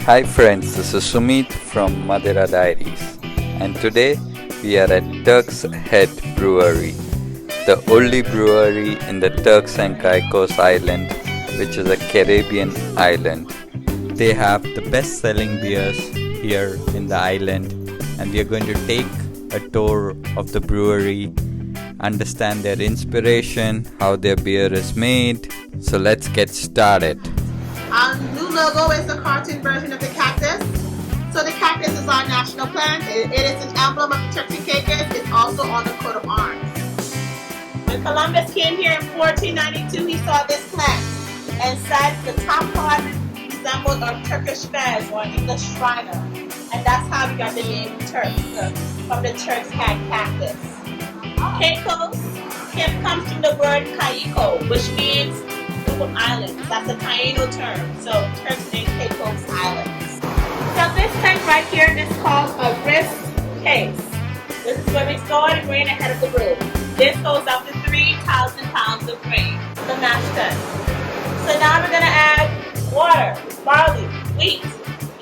Hi friends, this is Sumit from Madeira Diaries, and today we are at Turks Head Brewery, the only brewery in the Turks and Caicos Island, which is a Caribbean island. They have the best selling beers here in the island, and we are going to take a tour of the brewery, understand their inspiration, how their beer is made. So let's get started. Our new logo is the cartoon version of the cactus. So the cactus is our national plant. It is an emblem of the Turks and Caicos. It's also on the coat of arms. When Columbus came here in 1492, he saw this plant and said the top part resembled a Turkish fez or an English shriner. And that's how we got the name Turks, from the Turks had cactus. Caicos comes from the word Caicos, which means islands. That's a Taino term. So Turks and Caicos Islands. So this tank right here is called a grist case. This is where we store the grain ahead of the brew. This holds up to 3,000 pounds of grain, the mash tun. So now we're going to add water, barley, wheat.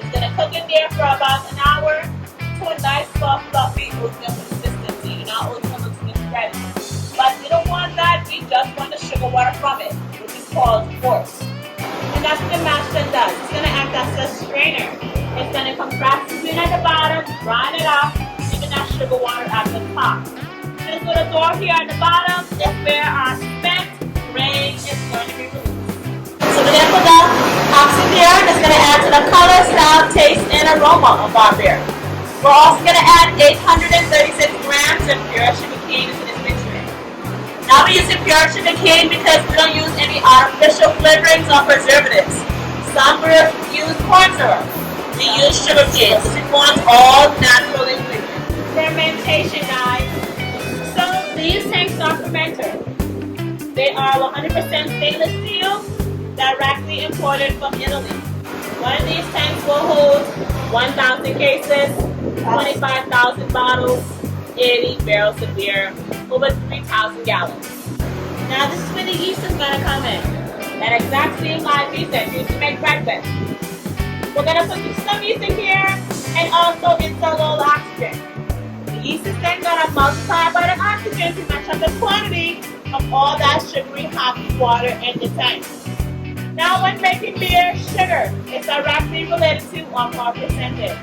It's going to cook in there for about an hour to a nice soft fluffy oatmeal consistency. You know, oatmeal looks good ready. But we don't want that. We just want the sugar water from it, called force. And that's what the mash tun does. It's going to act as a strainer. It's going to compress the grain at the bottom, grind it up, leaving that sugar water at the top. This little door here at the bottom is where our spent grain is going to be released. So we're going to put the oxy here. That's going to add to the color, style, taste, and aroma of our beer. We're also going to add 836 grams of pure sugar cane into this mixture. Now we're using pure sugar cane because we don't use any artificial flavorings or preservatives. Some brews use corn syrup. We use sugar cane. So we want all natural ingredients. Fermentation, guys. So these tanks are fermenters. They are 100% stainless steel, directly imported from Italy. One of these tanks will hold 1,000 cases, 25,000 bottles, 80 barrels of beer, over 3,000 gallons. Now this is where the yeast is going to come in. That exact same live yeast that used to make breakfast. We're going to put some yeast in here and also insert a little oxygen. The yeast is then going to multiply by the oxygen to match up the quantity of all that sugary hot water in the tank. Now when making beer, sugar is directly related to alcohol percentage.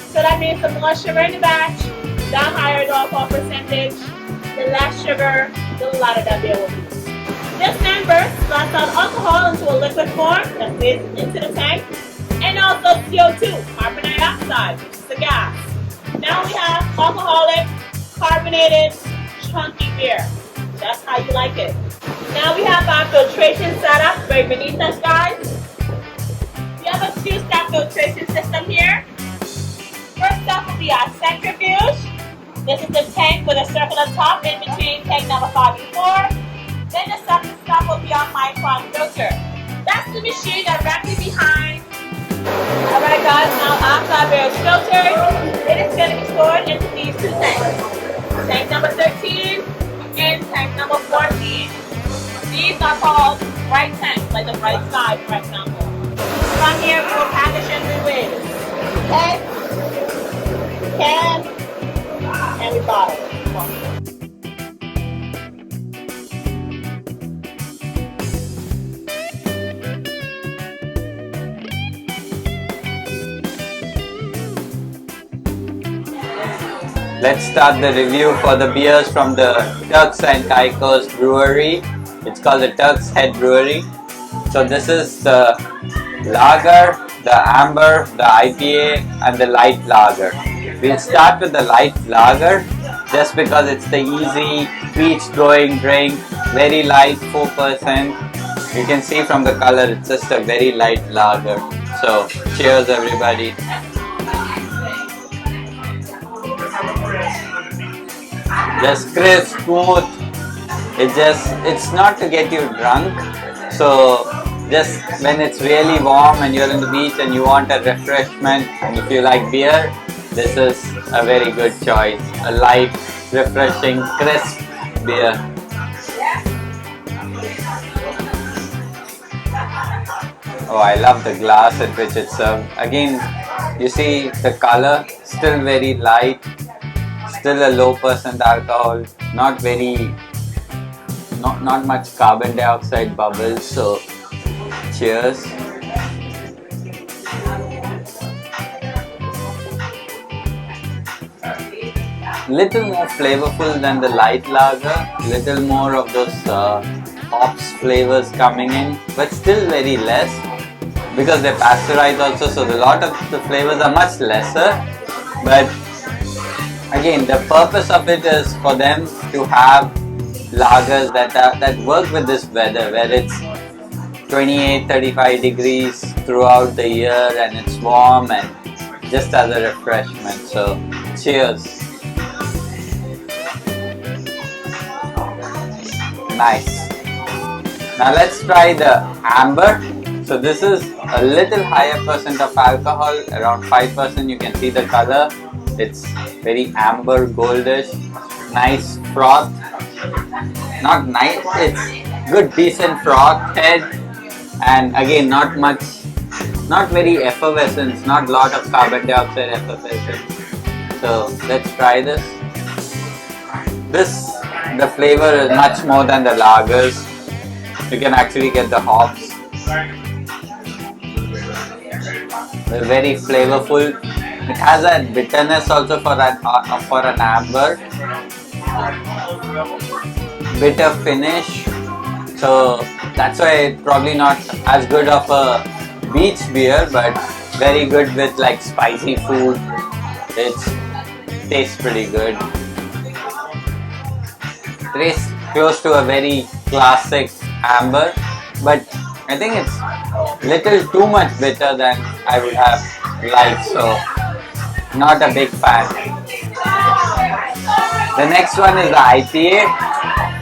So that means the more sugar in the batch, the higher the alcohol percentage, the less sugar, the lighter that beer will be. This then bursts blasts out alcohol into a liquid form that stays into the tank, and also CO2, carbon dioxide, which is a gas. Now we have alcoholic, carbonated, chunky beer. That's how you like it. Now we have our filtration setup right beneath us, guys. We have a two-step filtration system here. First up will be our centrifuge. This is the tank with a circular top in between tank number 5 and 4. Then the second stop will be our micron filter. That's the machine directly behind. Alright guys, now after our beer is filtered, it is going to be stored into these two tanks. Tank number 13 and tank number 14. These are called bright tanks, like the bright side, for example. From here we will package in three ways. Okay? Can and we bottle. Let's start the review for the beers from the Turks and Caicos Brewery. It's called the Turks Head Brewery. So this is the lager, the amber, the IPA, and the light lager. We'll start with the light lager just because it's the easy beach-going drink, very light, 4%. You can see from the color it's just a very light lager. So cheers everybody. Just crisp, smooth. It's not to get you drunk. So just when it's really warm and you're on the beach and you want a refreshment, and if you like beer, this is a very good choice. A light, refreshing, crisp beer. Oh, I love the glass in which it's served. Again, you see the color, still very light, still a low percent alcohol, not much carbon dioxide bubbles. So, cheers. Little more flavorful than the light lager, little more of those hops flavors coming in, but still very less because they pasteurize also, so a lot of the flavors are much lesser. But again, the purpose of it is for them to have lagers that work with this weather where it's 28-35 degrees throughout the year and it's warm and just as a refreshment. So cheers. Nice. Now let's try the amber. So this is a little higher percent of alcohol, around 5%. You can see the color. It's very amber goldish. Nice froth. Not nice, it's good decent froth head. And again, not very effervescence, not lot of carbon dioxide effervescence. So let's try this. The flavor is much more than the lagers. You can actually get the hops. They're very flavorful. It has a bitterness also for an amber. Bitter finish. So that's why it's probably not as good of a beach beer, but very good with like spicy food. It tastes pretty good. Tastes close to a very classic amber, but I think it's little too much bitter than I would have liked, so not a big fan. The next one is the IPA.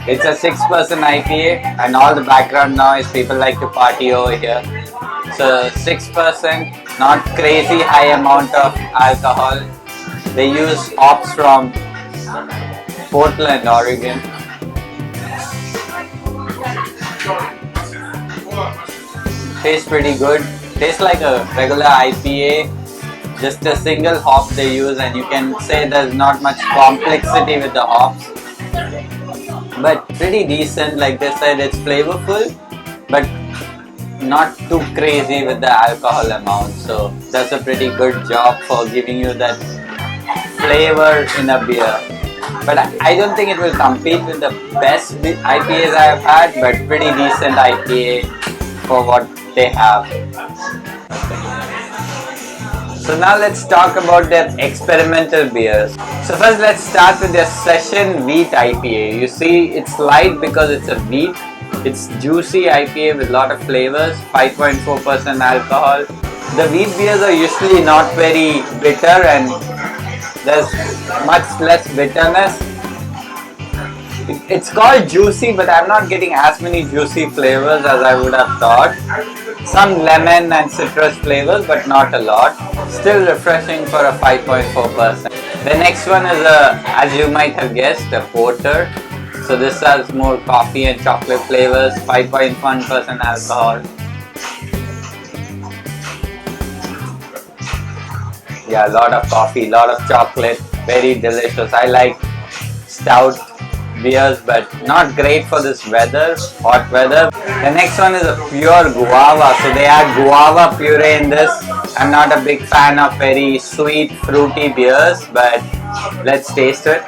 It's a 6% IPA, and all the background noise, people like to party over here. So 6%, not crazy high amount of alcohol. They use hops from Portland, Oregon. Tastes pretty good. Tastes like a regular IPA. Just a single hop they use, and you can say there's not much complexity with the hops. But pretty decent. Like they said, it's flavorful, but not too crazy with the alcohol amount. So that's a pretty good job for giving you that flavor in a beer. But I don't think it will compete with the best IPAs I have had, but pretty decent IPA for what they have. So now let's talk about their experimental beers. So first let's start with their session wheat IPA. You see it's light because it's a wheat. It's juicy IPA with a lot of flavors, 5.4% alcohol. The wheat beers are usually not very bitter and there's much less bitterness. It's called juicy, but I'm not getting as many juicy flavors as I would have thought. Some lemon and citrus flavors, but not a lot. Still refreshing for a 5.4%. The next one is as you might have guessed, a porter. So this has more coffee and chocolate flavors, 5.1% alcohol. Yeah, a lot of coffee, a lot of chocolate, very delicious. I like stout beers, but not great for this weather, hot weather. The next one is a pure guava. So they add guava puree in this. I'm not a big fan of very sweet, fruity beers, but let's taste it.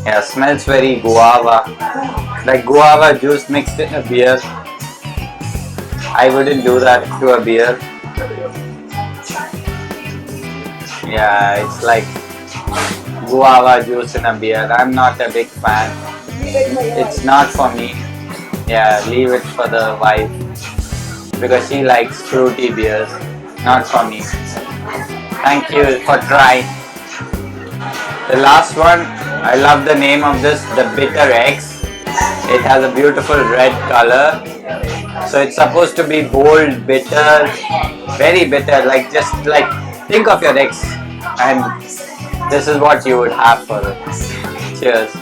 Yeah, smells very guava. Like guava juice mixed in a beer. I wouldn't do that to a beer. Yeah, it's like guava juice in a beer. I'm not a big fan. It's not for me. Yeah, leave it for the wife because she likes fruity beers. Not for me. Thank you for trying. The last one, I love the name of this, the Bitter X. It has a beautiful red color. So it's supposed to be bold, bitter, very bitter. Like just like think of your ex, and this is what you would have for it. Cheers.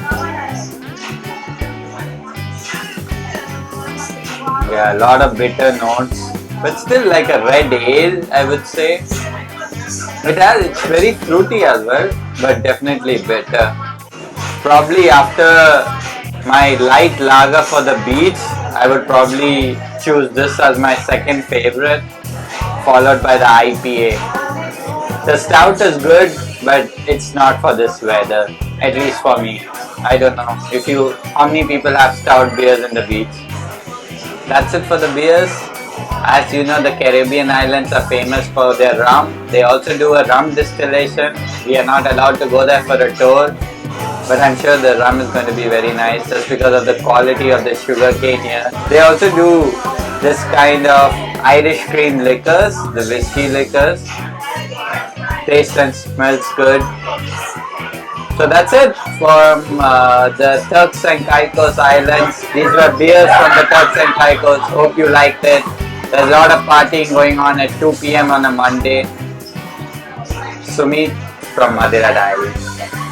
Yeah, a lot of bitter notes. but still like a red ale, I would say. It's very fruity as well, but definitely bitter. Probably after my light lager for the beach, I would probably choose this as my second favorite, followed by the IPA. The stout is good, but it's not for this weather, at least for me. I don't know how many people have stout beers in the beach. That's it for the beers. As you know, the Caribbean islands are famous for their rum. They also do a rum distillation. We are not allowed to go there for a tour, but I'm sure the rum is going to be very nice just because of the quality of the sugar cane here. They also do this kind of Irish cream liquors, the whiskey liquors. Tastes and smells good. So that's it from the Turks and Caicos Islands. These were beers from the Turks and Caicos. Hope you liked it. There's a lot of partying going on at 2 p.m. on a Monday. Sumit from Madeira Diaries.